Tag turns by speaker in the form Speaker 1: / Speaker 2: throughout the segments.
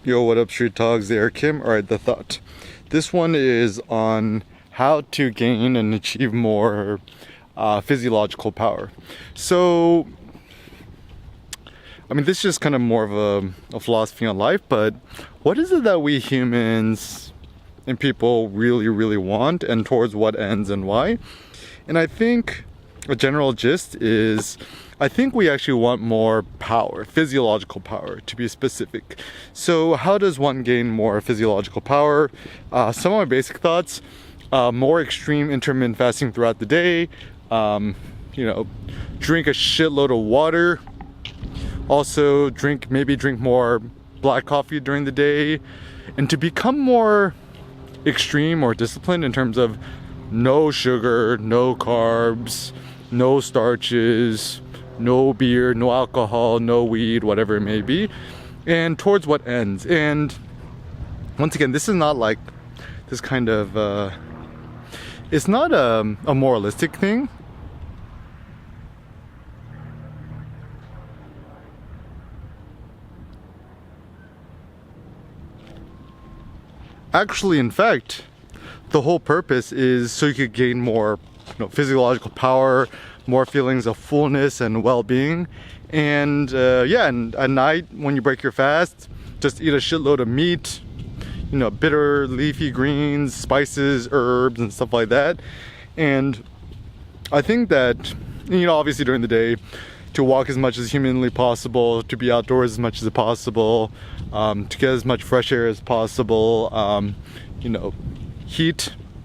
Speaker 1: Yo, what up, Street Talks? There, Kim. Alright, the thought. This one is on how to gain and achieve more physiological power. So, I mean, this is just kind of more of a philosophy on life, but what is it that we humans and people really, really want, and towards what ends and why? And I think a general gist is I think we actually want more power, physiological power to be specific. So how does one gain more physiological power? Some of my basic thoughts: more extreme intermittent fasting throughout the day, drink a shitload of water, also maybe drink more black coffee during the day, and to become more extreme or disciplined in terms of no sugar, no carbs, no starches, no beer, no alcohol, no weed, whatever it may be, and towards what ends. And once again, this is not like this kind of it's not a moralistic thing. Actually, in fact, the whole purpose is so you could gain more physiological power, more feelings of fullness and well-being. And and at night when you break your fast, just eat a shitload of meat, bitter leafy greens, spices, herbs, and stuff like that. And I think that, obviously during the day, to walk as much as humanly possible, to be outdoors as much as possible, to get as much fresh air as possible,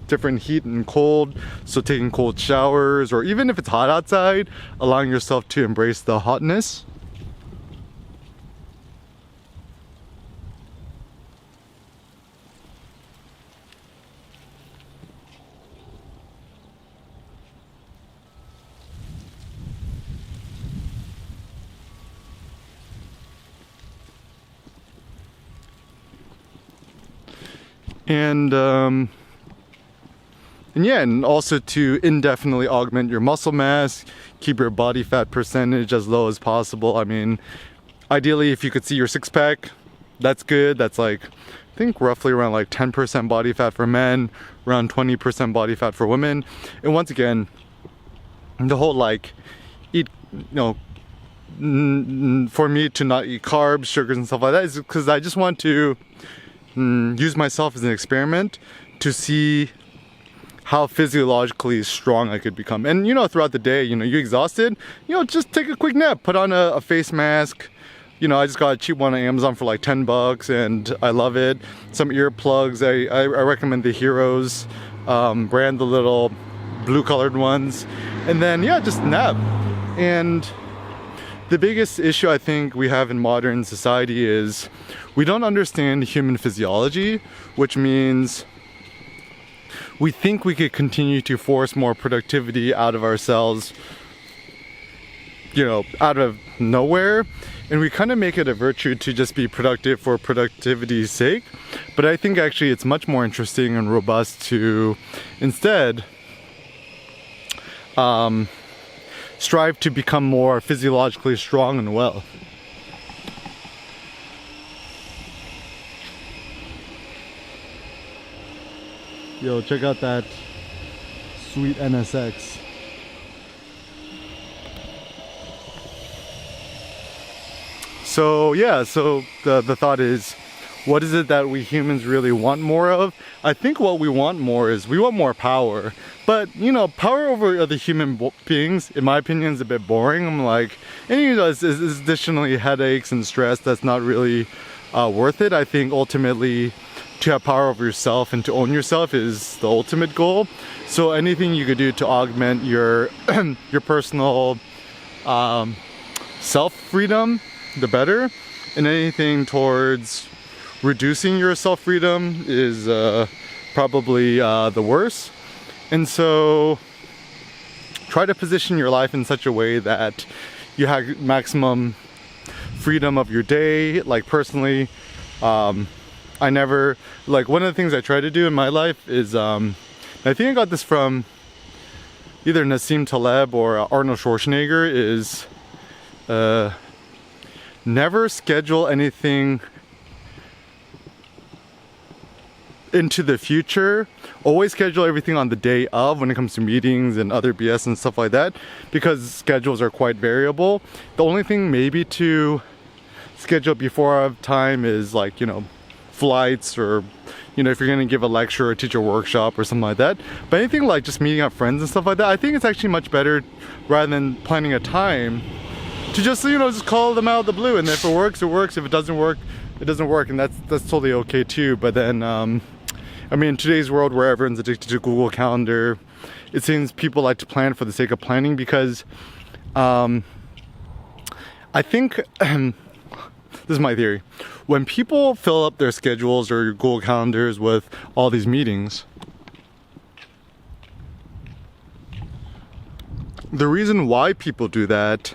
Speaker 1: different heat and cold, so taking cold showers, or even if it's hot outside, allowing yourself to embrace the hotness. And also to indefinitely augment your muscle mass, keep your body fat percentage as low as possible. I mean, ideally, if you could see your six-pack, that's good. That's like, I think roughly around like 10% body fat for men, around 20% body fat for women. And once again, the whole eat, for me to not eat carbs, sugars, and stuff like that is because I just want to use myself as an experiment to see how physiologically strong I could become. And throughout the day, you're exhausted, just take a quick nap, put on a face mask. I just got a cheap one on Amazon for like $10 and I love it. Some earplugs. I recommend the Heroes brand, the little blue colored ones. And then just nap. And the biggest issue I think we have in modern society is we don't understand human physiology, which means we think we could continue to force more productivity out of ourselves, out of nowhere. And we kind of make it a virtue to just be productive for productivity's sake. But I think actually it's much more interesting and robust to instead strive to become more physiologically strong and well. Yo, check out that sweet NSX. So the thought is, what is it that we humans really want more of? I think what we want more is we want more power. But power over other human beings, in my opinion, is a bit boring. I'm like, and it's additionally headaches and stress that's not really worth it. I think ultimately, to have power over yourself and to own yourself is the ultimate goal. So anything you could do to augment your your personal self-freedom, the better. And anything towards reducing your self-freedom is probably the worst. And so try to position your life in such a way that you have maximum freedom of your day. Like personally, I never, one of the things I try to do in my life is, I think I got this from either Nassim Taleb or Arnold Schwarzenegger, is never schedule anything into the future, always schedule everything on the day of when it comes to meetings and other BS and stuff like that, because schedules are quite variable. The only thing maybe to schedule before time is like, you know, flights, or you know, if you're gonna give a lecture or teach a workshop or something like that. But anything like just meeting up friends and stuff like that, I think it's actually much better, rather than planning a time, to just, you know, just call them out of the blue, and if it works, it works. If it doesn't work, it doesn't work, and that's totally okay too. But then I mean, in today's world where everyone's addicted to Google Calendar, it seems people like to plan for the sake of planning, because I think this is my theory. When people fill up their schedules or Google Calendars with all these meetings, the reason why people do that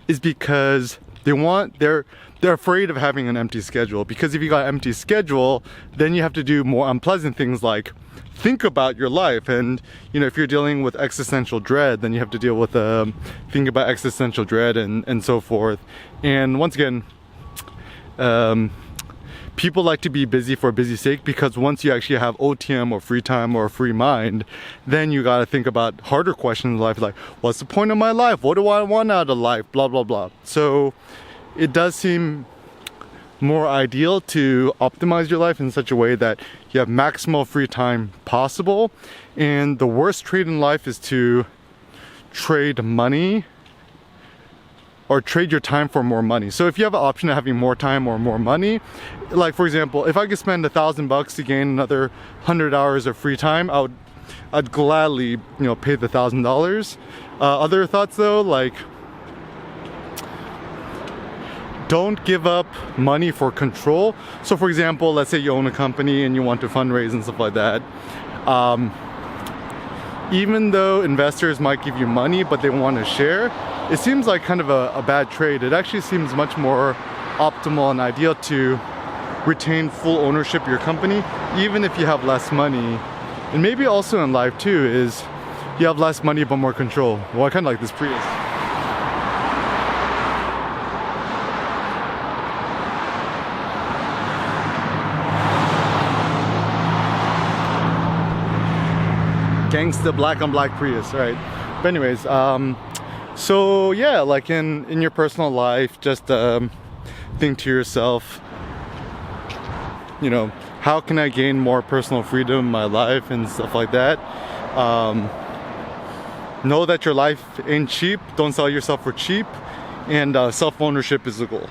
Speaker 1: is because they're afraid of having an empty schedule. Because if you got an empty schedule, then you have to do more unpleasant things like think about your life. And you know, if you're dealing with existential dread, then you have to deal with think about existential dread and so forth. And once again, people like to be busy for busy's sake, because once you actually have OTM or free time or a free mind, then you got to think about harder questions in life, like what's the point of my life? What do I want out of life? Blah, blah, blah. So it does seem more ideal to optimize your life in such a way that you have maximal free time possible. And the worst trade in life is to trade money, or trade your time for more money. So if you have an option of having more time or more money, like for example, if I could spend $1,000 to gain another 100 hours of free time, I'd gladly, you know, pay the $1,000. Other thoughts though, like, don't give up money for control. So for example, let's say you own a company and you want to fundraise and stuff like that. Even though investors might give you money, but they want to share, it seems like kind of a bad trade. It actually seems much more optimal and ideal to retain full ownership of your company, even if you have less money. And maybe also in life too, is you have less money but more control. Well, I kind of like this Prius. Gangsta black on black Prius, right? But anyways, so yeah, like in your personal life, just think to yourself, you know, how can I gain more personal freedom in my life and stuff like that. Know that your life ain't cheap. Don't sell yourself for cheap, and self-ownership is the goal.